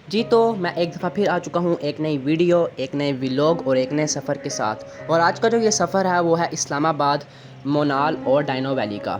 जी तो मैं एक दफ़ा फिर आ चुका हूँ एक नई वीडियो, एक नए व्लॉग और एक नए सफ़र के साथ। और आज का जो ये सफ़र है वो है इस्लामाबाद, मोनाल और डाइनो वैली का।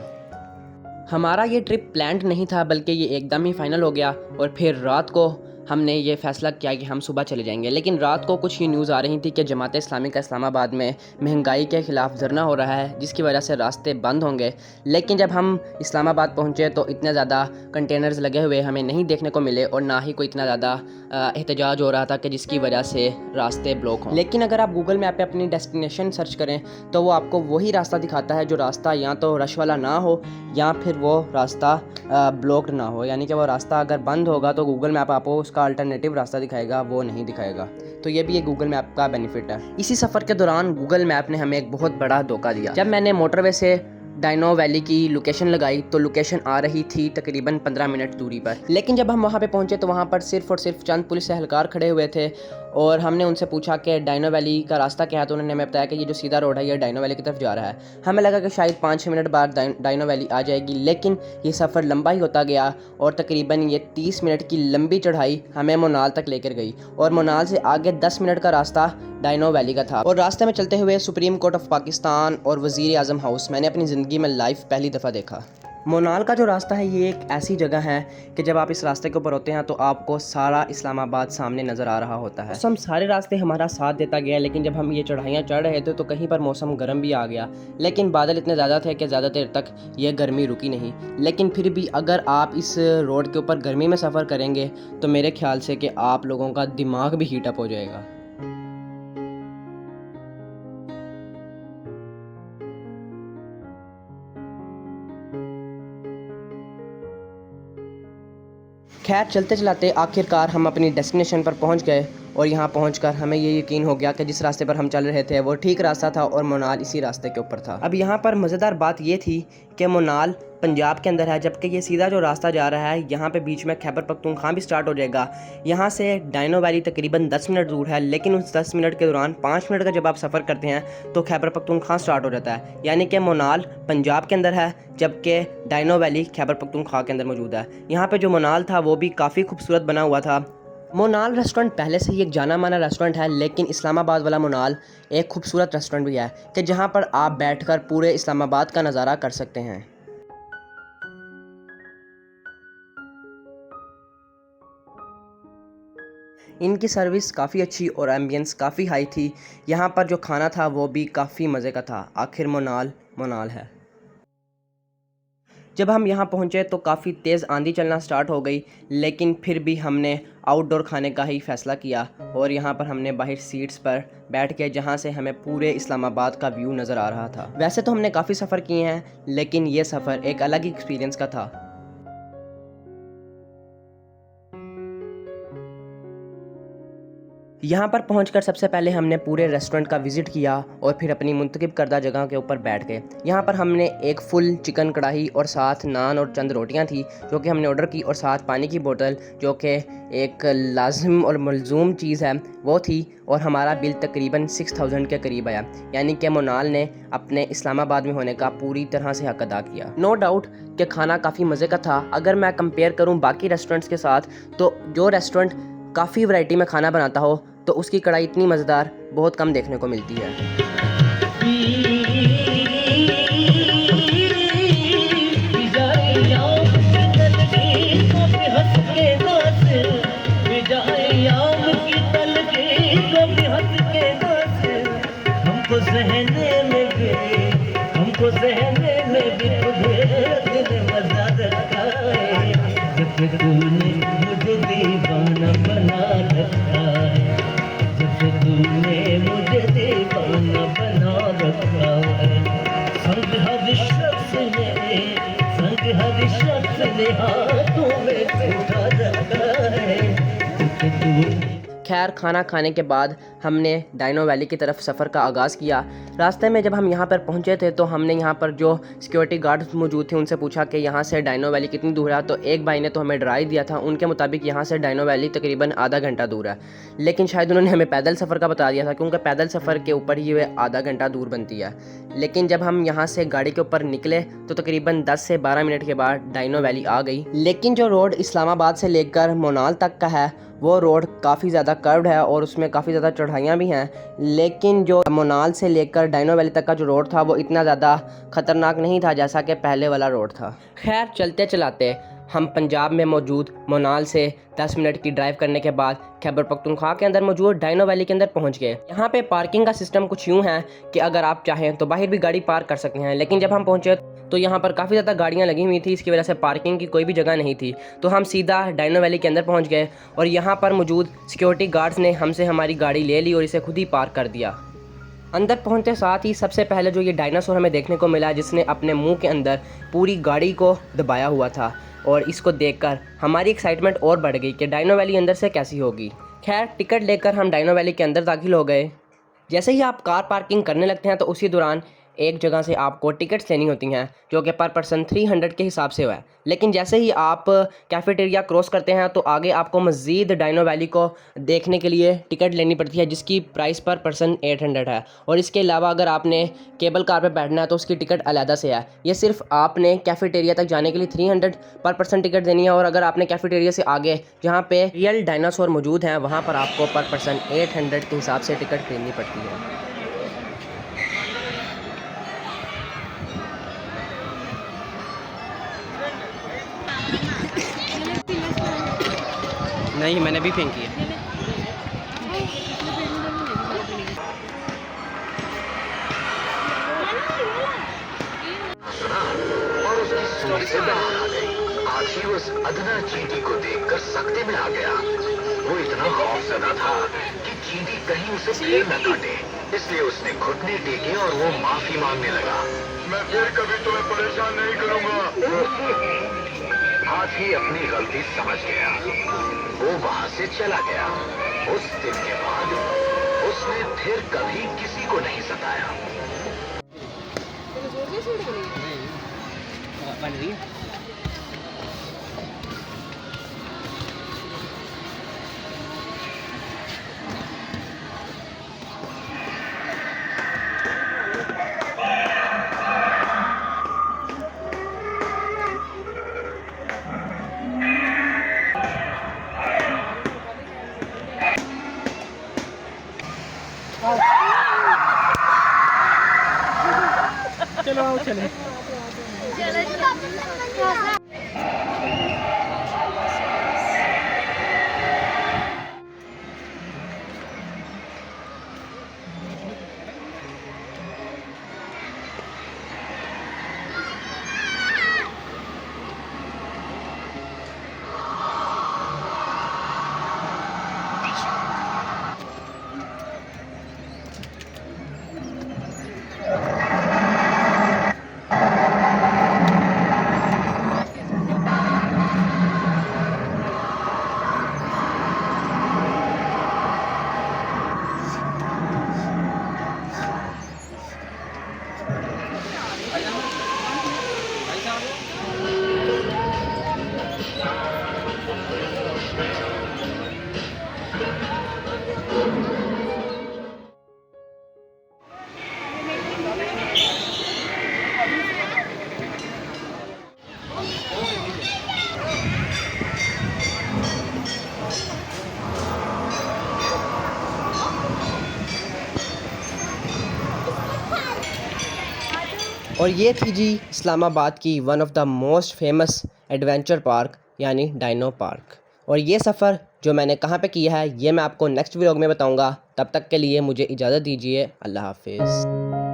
हमारा ये ट्रिप प्लान्ड नहीं था बल्कि ये एकदम ही फाइनल हो गया और फिर रात को हमने ये फ़ैसला किया कि हम सुबह चले जाएंगे। लेकिन रात को कुछ ही न्यूज़ आ रही थी कि जमात इस्लामी का इस्लामाबाद में महंगाई के ख़िलाफ़ धरना हो रहा है, जिसकी वजह से रास्ते बंद होंगे। लेकिन जब हम इस्लामाबाद पहुँचे तो इतने ज़्यादा कंटेनर्स लगे हुए हमें नहीं देखने को मिले और ना ही कोई इतना ज़्यादा एहतजाज हो रहा था कि जिसकी वजह से रास्ते ब्लॉक हों। लेकिन अगर आप गूगल मैप पे अपनी डेस्टिनेशन सर्च करें तो वो आपको वही रास्ता दिखाता है जो रास्ता या तो रश वाला ना हो या फिर वो रास्ता ब्लॉक्ड ना हो। यानी कि वो रास्ता अगर बंद होगा तो गूगल मैप आपको उसका अल्टरनेटिव रास्ता दिखाएगा, वो नहीं दिखाएगा। तो ये भी एक गूगल मैप का बेनिफिट है। इसी सफ़र के दौरान गूगल मैप ने हमें एक बहुत बड़ा धोखा दिया। जब मैंने मोटरवे से डाइनो वैली की लोकेशन लगाई तो लोकेशन आ रही थी तकरीबन 15 मिनट दूरी पर। लेकिन जब हम वहाँ पे पहुँचे तो वहाँ पर सिर्फ़ और सिर्फ चंद पुलिस एहलकार खड़े हुए थे और हमने उनसे पूछा कि डाइनो वैली का रास्ता क्या है, तो उन्होंने हमें बताया कि ये जो सीधा रोड है ये डाइनो वैली की तरफ जा रहा है। हमें लगा कि शायद 5-6 मिनट बाद डाइनो वैली आ जाएगी, लेकिन ये सफ़र लंबा ही होता गया और तकरीबन ये 30 मिनट की लंबी चढ़ाई हमें मोनाल तक लेकर गई और मोनाल से आगे 10 मिनट का रास्ता डाइनो वैली का था। और रास्ते में चलते हुए सुप्रीम कोर्ट ऑफ पाकिस्तान और वज़ीर आज़म हाउस मैंने अपनी ज़िंदगी में लाइव पहली दफ़ा देखा। मोनाल का जो रास्ता है ये एक ऐसी जगह है कि जब आप इस रास्ते के ऊपर होते हैं तो आपको सारा इस्लामाबाद सामने नज़र आ रहा होता है। हम सारे रास्ते हमारा साथ देता गया, लेकिन जब हम ये चढ़ाइयाँ चढ़ रहे थे तो कहीं पर मौसम गर्म भी आ गया, लेकिन बादल इतने ज़्यादा थे कि ज़्यादा देर तक ये गर्मी रुकी नहीं। लेकिन फिर भी अगर आप इस रोड के ऊपर गर्मी में सफ़र करेंगे तो मेरे ख्याल से कि आप लोगों का दिमाग भी हीटअप हो जाएगा। खैर चलते चलाते आखिरकार हम अपनी डेस्टिनेशन पर पहुंच गए और यहाँ पहुंचकर हमें ये यकीन हो गया कि जिस रास्ते पर हम चल रहे थे वो ठीक रास्ता था और मोनाल इसी रास्ते के ऊपर था। अब यहाँ पर मज़ेदार बात ये थी कि मोनाल पंजाब के अंदर है, जबकि ये सीधा जो रास्ता जा रहा है यहाँ पे बीच में खैबर पख्तूनख्वा भी स्टार्ट हो जाएगा। यहाँ से डाइनो वैली तकरीबन 10 मिनट दूर है, लेकिन उस 10 मिनट के दौरान 5 मिनट का जब आप सफ़र करते हैं तो खैबर पख्तूनख्वा स्टार्ट हो जाता है। यानी कि मोनाल पंजाब के अंदर है जबकि डाइनो वैली खैबर पख्तूनख्वा के अंदर मौजूद है। यहाँ पे जो मोनाल था वो भी काफ़ी खूबसूरत बना हुआ था। मोनाल रेस्टोरेंट पहले से ही एक जाना माना रेस्टोरेंट है, लेकिन इस्लामाबाद वाला मोनाल एक खूबसूरत रेस्टोरेंट भी है कि जहाँ पर आप बैठकर पूरे इस्लामाबाद का नज़ारा कर सकते हैं। इनकी सर्विस काफ़ी अच्छी और एम्बियंस काफ़ी हाई थी। यहाँ पर जो खाना था वो भी काफ़ी मज़े का था। आखिर मोनाल मोनाल है। जब हम यहाँ पहुँचे तो काफ़ी तेज़ आंधी चलना स्टार्ट हो गई, लेकिन फिर भी हमने आउटडोर खाने का ही फ़ैसला किया और यहाँ पर हमने बाहर सीट्स पर बैठ के जहाँ से हमें पूरे इस्लामाबाद का व्यू नज़र आ रहा था। वैसे तो हमने काफ़ी सफ़र किए हैं, लेकिन ये सफ़र एक अलग ही एक्सपीरियंस का था। यहाँ पर पहुँचकर सबसे पहले हमने पूरे रेस्टोरेंट का विज़िट किया और फिर अपनी मुंतखब करदा जगह के ऊपर बैठ गए। यहाँ पर हमने एक फुल चिकन कढ़ाई और साथ नान और चंद रोटियाँ थी जो कि हमने ऑर्डर की, और साथ पानी की बोतल जो कि एक लाजिम और मलजूम चीज़ है वो थी, और हमारा बिल तकरीबन 6000 के करीब आया। यानी कि मोनाल ने अपने इस्लामाबाद में होने का पूरी तरह से हक अदा किया। नो डाउट कि खाना काफ़ी मज़े का था। अगर मैं कंपेयर करूँ बाकी रेस्टोरेंट्स के साथ तो जो रेस्टोरेंट काफ़ी वैरायटी में खाना बनाता हो तो उसकी कढ़ाई इतनी मज़ेदार बहुत कम देखने को मिलती है। तूने मुझे दीवाना बना रखा है, जब तूने मुझे दीवाना बना रखा है। संग हर शख्स ने हाथों में उठा रखा है, जब तूने। खैर खाना खाने के बाद हमने डाइनो वैली की तरफ सफ़र का आगाज़ किया। रास्ते में जब हम यहाँ पर पहुँचे थे तो हमने यहाँ पर जो सिक्योरिटी गार्ड्स मौजूद थे उनसे पूछा कि यहाँ से डाइनो वैली कितनी दूर है, तो एक भाई ने तो हमें डरा ही दिया था। उनके मुताबिक यहाँ से डाइनो वैली तकरीबन आधा घंटा दूर है, लेकिन शायद उन्होंने हमें पैदल सफ़र का बता दिया था क्योंकि पैदल सफ़र के ऊपर ही वह आधा घंटा दूर बनती है। लेकिन जब हम यहाँ से गाड़ी के ऊपर निकले तो तकरीबन 10 से 12 मिनट के बाद डाइनो वैली आ गई। लेकिन जो रोड इस्लामाबाद से लेकर मोनाल तक का है वो रोड काफ़ी ज़्यादा कर्व्ड है और उसमें काफ़ी ज़्यादा चढ़ाइयाँ भी हैं, लेकिन जो मोनाल से लेकर डाइनो वैली तक का जो रोड था वो इतना ज़्यादा ख़तरनाक नहीं था जैसा कि पहले वाला रोड था। खैर चलते चलाते हम पंजाब में मौजूद मोनाल से 10 मिनट की ड्राइव करने के बाद खैबर पख्तूनख्वा के अंदर मौजूद डाइनो वैली के अंदर पहुंच गए। यहाँ पे पार्किंग का सिस्टम कुछ यूँ है कि अगर आप चाहें तो बाहर भी गाड़ी पार्क कर सकते हैं, लेकिन जब हम पहुँचे तो यहाँ पर काफ़ी ज़्यादा गाड़ियाँ लगी हुई थी, इसकी वजह से पार्किंग की कोई भी जगह नहीं थी। तो हम सीधा डाइनो वैली के अंदर पहुँच गए और यहाँ पर मौजूद सिक्योरिटी गार्ड्स ने हमसे हमारी गाड़ी ले ली और इसे खुद ही पार्क कर दिया। अंदर पहुंचते साथ ही सबसे पहले जो ये डायनासोर हमें देखने को मिला, जिसने अपने मुंह के अंदर पूरी गाड़ी को दबाया हुआ था, और इसको देखकर हमारी एक्साइटमेंट और बढ़ गई कि डाइनो वैली अंदर से कैसी होगी। खैर टिकट लेकर हम डाइनो वैली के अंदर दाखिल हो गए। जैसे ही आप कार पार्किंग करने लगते हैं तो उसी दौरान एक जगह से आपको टिकट्स लेनी होती हैं जो कि पर पर्सन 300 के हिसाब से हुआ है। लेकिन जैसे ही आप कैफेटेरिया क्रॉस करते हैं तो आगे आपको मज़ीद डाइनो वैली को देखने के लिए टिकट लेनी पड़ती है, जिसकी प्राइस पर पर्सन 800 है। और इसके अलावा अगर आपने केबल कार पर बैठना है तो उसकी टिकट अलहदा से है। ये सिर्फ आपने कैफेटेरिया तक जाने के लिए 300 पर पर्सन टिकट देनी है, और अगर आपने कैफेटेरिया से आगे जहाँ पे रियल डायनासोर मौजूद हैं वहाँ पर आपको पर पर्सन 800 के हिसाब से टिकट खरीदनी पड़ती है। नहीं, मैंने भी फेंकी है। और उसकी सूली से बहन आ गई। आखिर उस अदना चींटी को देखकर सकते में आ गया। वो इतना खौफजदा था कि चींटी कहीं उसे फिर न काटे, इसलिए उसने घुटने टेके और वो माफी मांगने लगा। मैं फिर कभी तुम्हें परेशान नहीं करूंगा। हाथी अपनी गलती समझ गया, वो वहां से चला गया। उस दिन के बाद उसने फिर कभी किसी को नहीं सताया। बन रही है। चलो आओ चले। और ये थी जी इस्लामाबाद की one of the most famous adventure park यानी डाइनो पार्क। और ये सफ़र जो मैंने कहाँ पे किया है ये मैं आपको नेक्स्ट व्लॉग में बताऊँगा। तब तक के लिए मुझे इजाज़त दीजिए। अल्लाह हाफिज़।